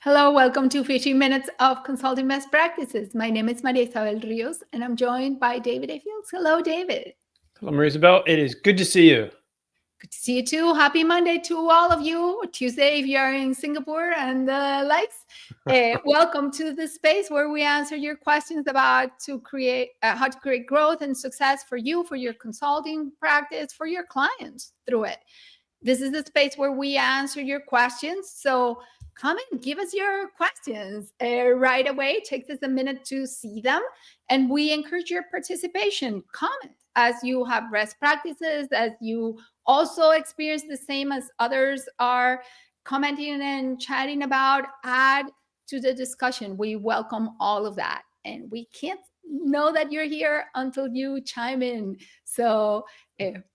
Hello, welcome to 15 Minutes of Consulting Best Practices. My name is Maria Isabel Rios, and I'm joined by David A. Fields. Hello, David. Hello, Maria Isabel. It is good to see you. Good to see you too. Happy Monday to all of you. Tuesday, if you're in Singapore and the likes. Welcome to the space where we answer your questions about how to create growth and success for you, for your consulting practice, for your clients through it. This is the space where we answer your questions. So come and give us your questions right away. It takes us a minute to see them. And we encourage your participation. Comment as you have best practices, as you also experience the same as others are commenting and chatting about. Add to the discussion. We welcome all of that. And we can't know that you're here until you chime in. So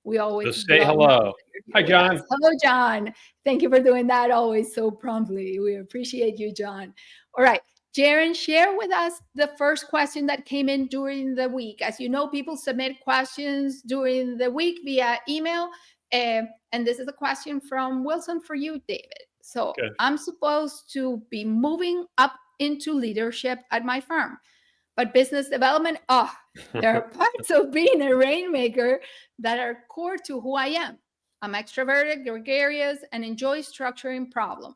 we always So say hello. Hi, John. Hello, John. Thank you for doing that always so promptly. We appreciate you, John. All right. Jaren, share with us the first question that came in during the week. As you know, people submit questions during the week via email. And this is a question from Wilson for you, David. So Okay. I'm supposed to be moving up into leadership at my firm. But business development, there are parts of being a rainmaker that are core to who I am. I'm extroverted, gregarious, and enjoy structuring problems.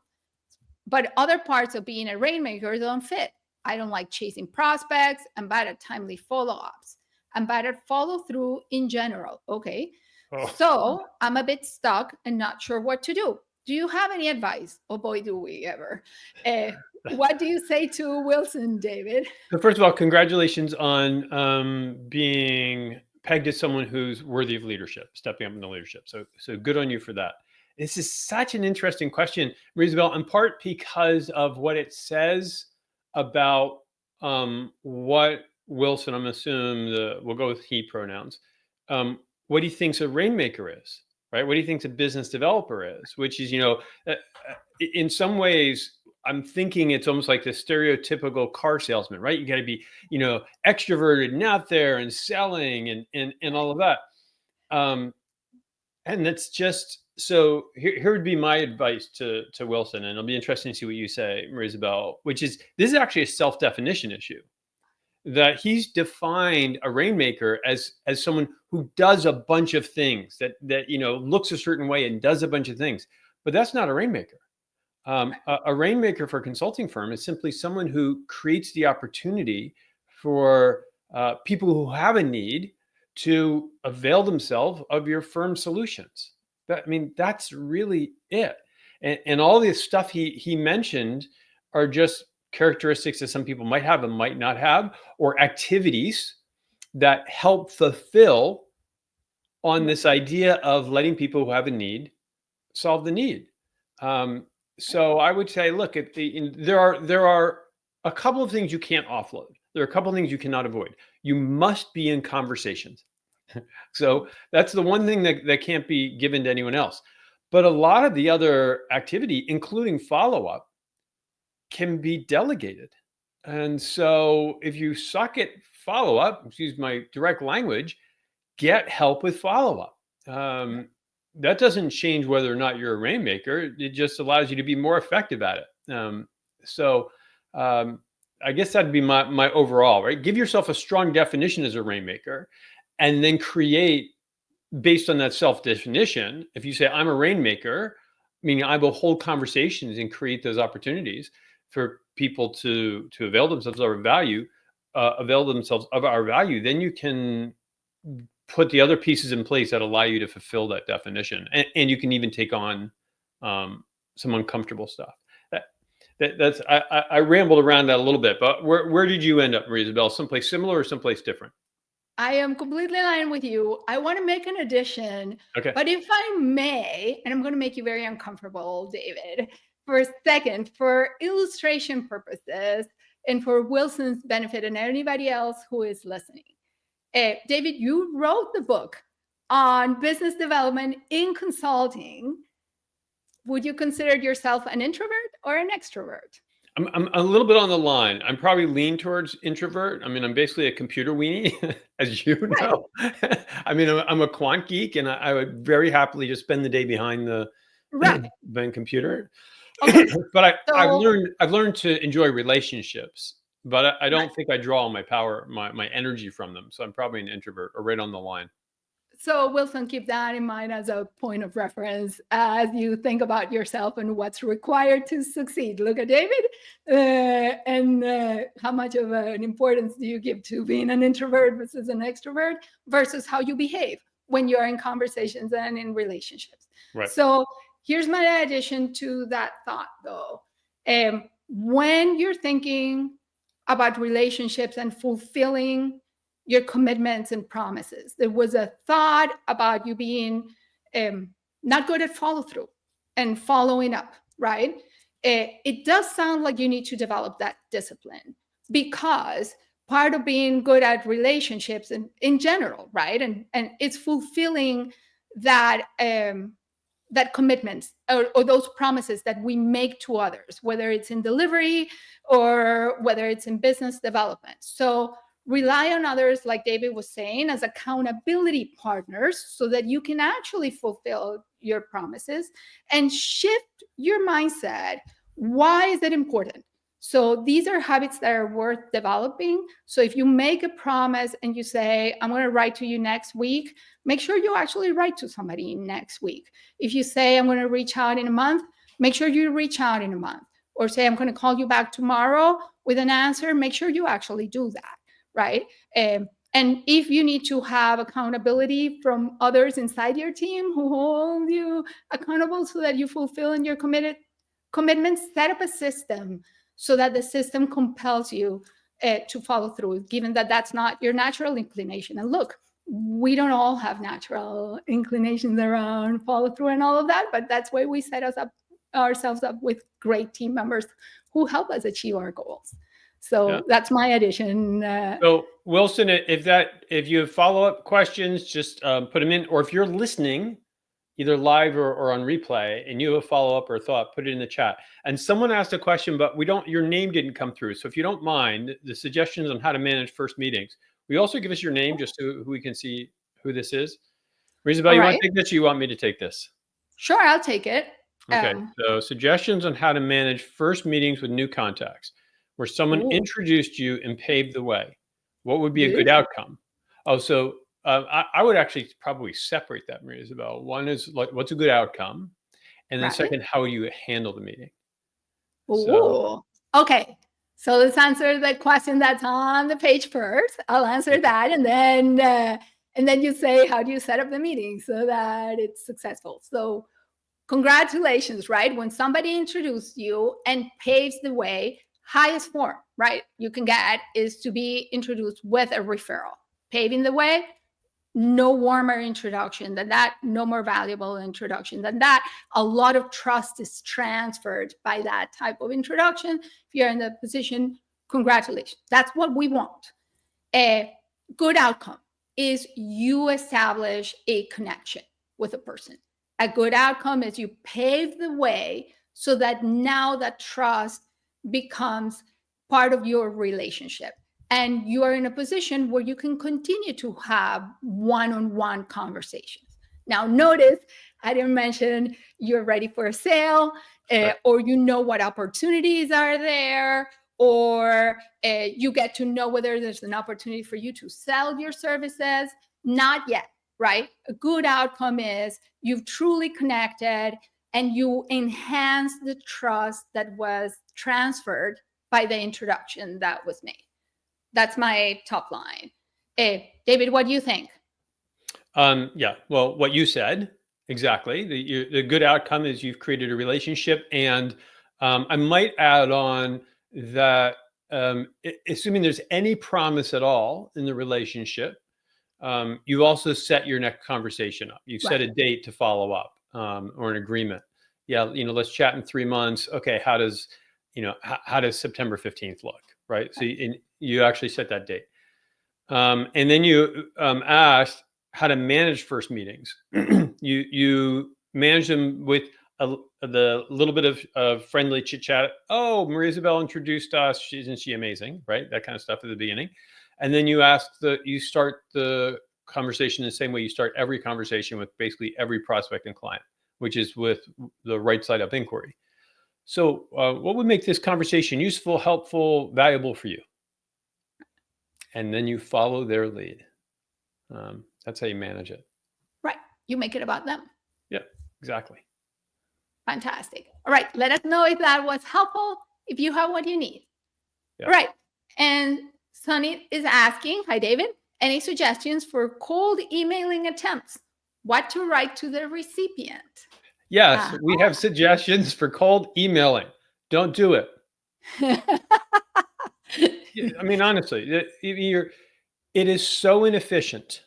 But other parts of being a rainmaker don't fit. I don't like chasing prospects. I'm bad at timely follow-ups. I'm bad at follow-through in general. Okay. So I'm a bit stuck and not sure what to do. Do you have any advice? Oh boy, do we ever. What do you say to Wilson, David? So first of all, congratulations on being pegged as someone who's worthy of leadership, stepping up into leadership. So good on you for that. This is such an interesting question, Maria Isabel, in part because of what it says about what Wilson, I'm assuming we'll go with he pronouns, what he thinks a rainmaker is, right? What he thinks a business developer is, which is, in some ways, I'm thinking it's almost like the stereotypical car salesman, right? You got to be, extroverted and out there and selling and all of that. And that's just, so here would be my advice to Wilson, and it'll be interesting to see what you say, Maria Isabel, which is, this is actually a self-definition issue. That he's defined a rainmaker as someone who does a bunch of things, that looks a certain way and does a bunch of things, but that's not a rainmaker. A rainmaker for a consulting firm is simply someone who creates the opportunity for people who have a need to avail themselves of your firm's solutions. That's really it. And all this stuff he mentioned are just characteristics that some people might have and might not have, or activities that help fulfill on this idea of letting people who have a need solve the need. So I would say, look, there are a couple of things you can't offload. There are a couple of things you cannot avoid. You must be in conversations. So that's the one thing that can't be given to anyone else. But a lot of the other activity, including follow-up, can be delegated. And so if you suck at follow-up, excuse my direct language, get help with follow-up. That doesn't change whether or not you're a rainmaker. It just allows you to be more effective at it. I guess that'd be my overall, right? Give yourself a strong definition as a rainmaker, and then create based on that self-definition. If you say, I'm a rainmaker, meaning I will hold conversations and create those opportunities for people to avail themselves of our value, then you can put the other pieces in place that allow you to fulfill that definition. And you can even take on some uncomfortable stuff. I rambled around that a little bit, but where did you end up, Maria Isabel? Someplace similar or someplace different? I am completely aligned with you. I want to make an addition, okay. But if I may, and I'm going to make you very uncomfortable, David, for a second, for illustration purposes and for Wilson's benefit and anybody else who is listening. David, you wrote the book on business development in consulting. Would you consider yourself an introvert or an extrovert? I'm a little bit on the line. I'm probably lean towards introvert. I'm basically a computer weenie, as you know. Right. I'm a quant geek, and I would very happily just spend the day behind the computer. Okay. But So I've learned to enjoy relationships, but I don't think I draw my power, my energy from them. So I'm probably an introvert or right on the line. So, Wilson, keep that in mind as a point of reference as you think about yourself and what's required to succeed. Look at David, and how much of an importance do you give to being an introvert versus an extrovert versus how you behave when you're in conversations and in relationships. Right. So, here's my addition to that thought, though. When you're thinking about relationships and fulfilling your commitments and promises. There was a thought about you being not good at follow through and following up, right? It does sound like you need to develop that discipline because part of being good at relationships and in general, right? And it's fulfilling that that commitments or those promises that we make to others, whether it's in delivery or whether it's in business development. So rely on others, like David was saying, as accountability partners so that you can actually fulfill your promises and shift your mindset. Why is it important? So these are habits that are worth developing. So if you make a promise and you say, I'm going to write to you next week, make sure you actually write to somebody next week. If you say, I'm going to reach out in a month, make sure you reach out in a month. Or say, I'm going to call you back tomorrow with an answer, make sure you actually do that, right? And if you need to have accountability from others inside your team who hold you accountable so that you fulfill in your commitments, set up a system so that the system compels you to follow through, given that that's not your natural inclination. And look, we don't all have natural inclinations around follow through and all of that, but that's why we set ourselves up with great team members who help us achieve our goals. So Yeah. that's my addition. So Wilson, if you have follow-up questions, just put them in, or if you're listening either live or on replay and you have a follow-up or thought, put it in the chat. And someone asked a question, but your name didn't come through. So if you don't mind, the suggestions on how to manage first meetings, will you also give us your name just so we can see who this is? Isabel, All you want right. to take this or you want me to take this? Sure, I'll take it. Okay, so suggestions on how to manage first meetings with new contacts, where someone Ooh, introduced you and paved the way. What would be a good beautiful. outcome? Oh, so I would actually probably separate that, Maria Isabel. One is like, what's a good outcome? And then Right. second, how you handle the meeting. So Ooh. Okay. So let's answer the question that's on the page first. I'll answer that, and then you say, how do you set up the meeting so that it's successful? So congratulations, right? When somebody introduces you and paves the way, highest form, right, you can get is to be introduced with a referral. Paving the way, no warmer introduction than that, no more valuable introduction than that. A lot of trust is transferred by that type of introduction. If you're in the position, congratulations. That's what we want. A good outcome is you establish a connection with a person. A good outcome is you pave the way so that now that trust becomes part of your relationship and you are in a position where you can continue to have one-on-one conversations. Now, notice I didn't mention you're ready for a sale, right. or you know what opportunities are there, or you get to know whether there's an opportunity for you to sell your services. Not yet, right? A good outcome is you've truly connected and you enhance the trust that was transferred by the introduction that was made. That's my top line. David, what do you think? Yeah, well, what you said exactly. The good outcome is you've created a relationship, and I might add on that assuming there's any promise at all in the relationship, you also set your next conversation up. You set Right. a date to follow up or an agreement. Yeah, let's chat in 3 months. Okay, how does how does September 15th look? Right. So you actually set that date. And then you asked how to manage first meetings. you manage them with the little bit of friendly chit chat. Oh, Maria Isabel introduced us. Isn't she amazing? Right, that kind of stuff at the beginning. And then you start the conversation the same way you start every conversation with basically every prospect and client, which is with the right side up inquiry. So, what would make this conversation useful, helpful, valuable for you? And then you follow their lead. That's how you manage it. Right. You make it about them. Yeah, exactly. Fantastic. All right. Let us know if that was helpful, if you have what you need. Yeah. All right. And Sunny is asking, hi, David, any suggestions for cold emailing attempts? What to write to the recipient? Yes, we have suggestions for cold emailing. Don't do it. I mean, honestly, it is so inefficient.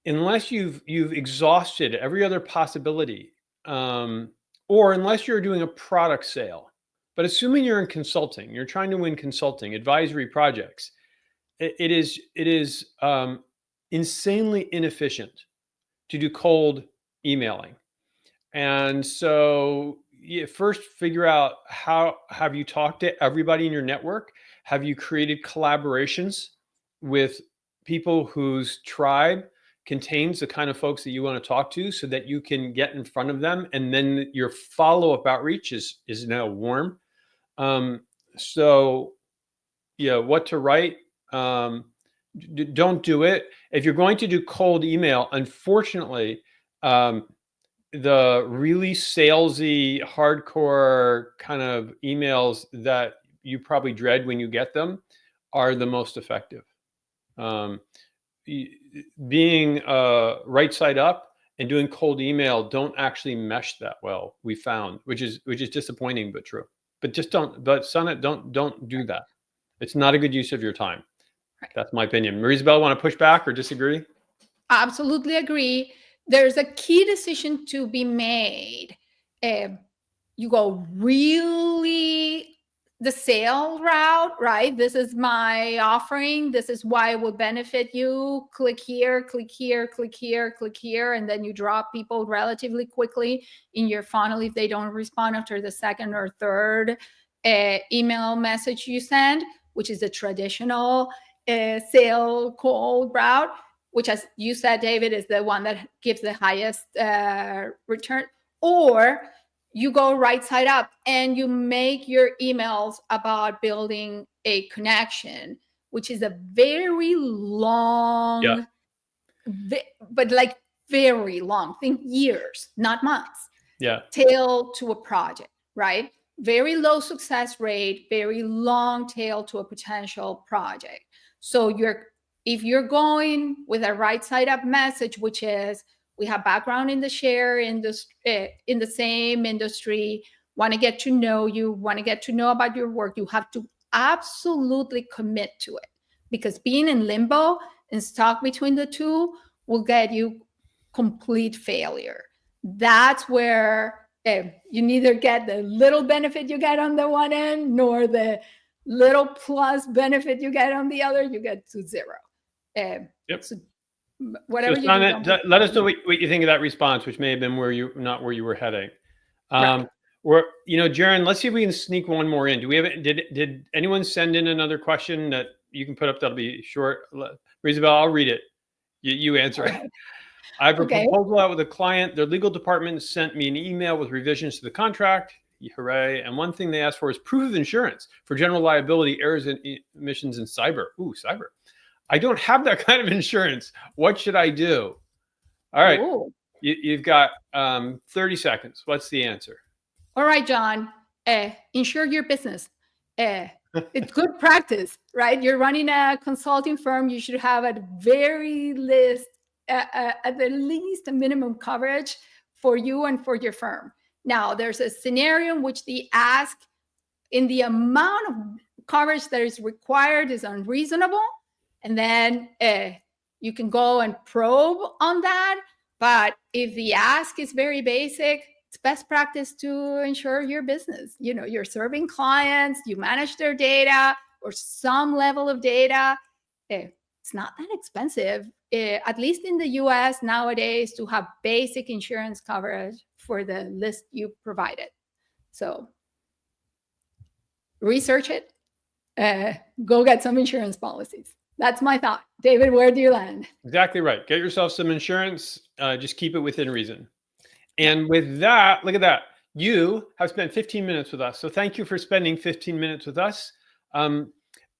Unless you've exhausted every other possibility, or unless you're doing a product sale. But assuming you're in consulting, you're trying to win consulting advisory projects, it is insanely inefficient to do cold emailing. And so you first figure out, how have you talked to everybody in your network? Have you created collaborations with people whose tribe contains the kind of folks that you want to talk to, so that you can get in front of them, and then your follow-up outreach is now warm. So yeah, what to write? Don't do it. If you're going to do cold email, unfortunately, the really salesy, hardcore kind of emails that you probably dread when you get them are the most effective. Being right side up and doing cold email don't actually mesh that well, we found, which is disappointing but true. But just don't. But Sonnet, don't do that. It's not a good use of your time. Right. That's my opinion. Marie-Isabelle, want to push back or disagree? Absolutely agree. There's a key decision to be made. You go really the sale route, right? This is my offering. This is why it will benefit you. Click here, click here, click here, click here. And then you drop people relatively quickly in your funnel if they don't respond after the second or third email message you send, which is the traditional sale cold route, which, as you said, David, is the one that gives the highest return. Or you go right side up and you make your emails about building a connection, which is a very long, but like very long, think years, not months, tail to a project, right? Very low success rate, very long tail to a potential project. So if you're going with a right side up message, which is, we have background in the in the same industry, want to get to know you, want to get to know about your work, you have to absolutely commit to it, because being in limbo and stuck between the two will get you complete failure. That's where you neither get the little benefit you get on the one end, nor the little plus benefit you get on the other. You get to zero. So whatever you do, let us know what you think of that response, which may have been not where you were heading. Right. Jaren, let's see if we can sneak one more in. Do we have? Did anyone send in another question that you can put up that'll be short? Isabel, I'll read it. You answer it. I have a proposal out with a client. Their legal department sent me an email with revisions to the contract. Hooray. And one thing they asked for is proof of insurance for general liability, errors and emissions, and cyber. Ooh, cyber. I don't have that kind of insurance. What should I do? All right. You've got 30 seconds. What's the answer? All right, John. Insure your business. It's good practice, right? You're running a consulting firm. You should have at the least a minimum coverage for you and for your firm. Now, there's a scenario in which the ask in the amount of coverage that is required is unreasonable. And then you can go and probe on that. But if the ask is very basic, it's best practice to insure your business. You're serving clients, you manage their data or some level of data. It's not that expensive, at least in the US nowadays, to have basic insurance coverage for the list you provided. So research it, go get some insurance policies. That's my thought. David, where do you land? Exactly right. Get yourself some insurance. Just keep it within reason. And with that, look at that. you have spent 15 minutes with us. So thank you for spending 15 minutes with us. A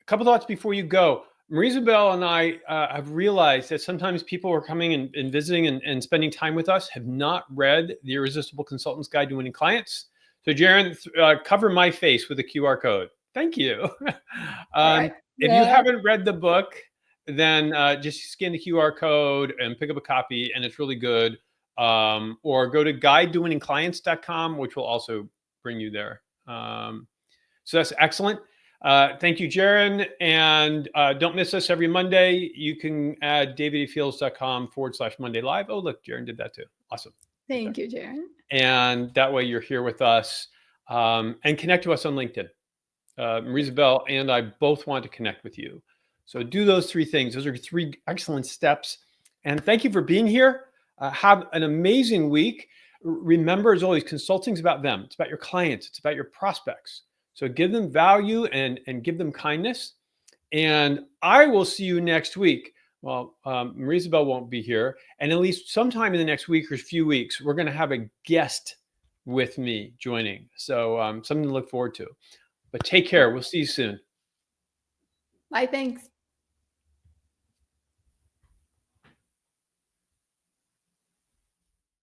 couple thoughts before you go. Marie-Isabel and I have realized that sometimes people are coming and visiting and spending time with us have not read The Irresistible Consultant's Guide to Winning Clients. So Jaron, cover my face with a QR code. Thank you. All right. If you Yeah. haven't read the book, then just scan the QR code and pick up a copy, and it's really good. Or go to guidetowinningclients.com, which will also bring you there. So that's excellent. Thank you, Jaron. And don't miss us every Monday. You can add davidafields.com/Monday Live. Oh, look, Jaron did that too. Awesome. Thank you, Jaron. And that way you're here with us. And connect to us on LinkedIn. Marie-Isabel and I both want to connect with you. So do those three things. Those are three excellent steps. And thank you for being here. Have an amazing week. Remember, as always, consulting is about them. It's about your clients. It's about your prospects. So give them value and give them kindness. And I will see you next week. Well, Marie-Isabel won't be here. And at least sometime in the next week or few weeks, we're going to have a guest with me joining. So something to look forward to. But take care. We'll see you soon. Bye. Thanks.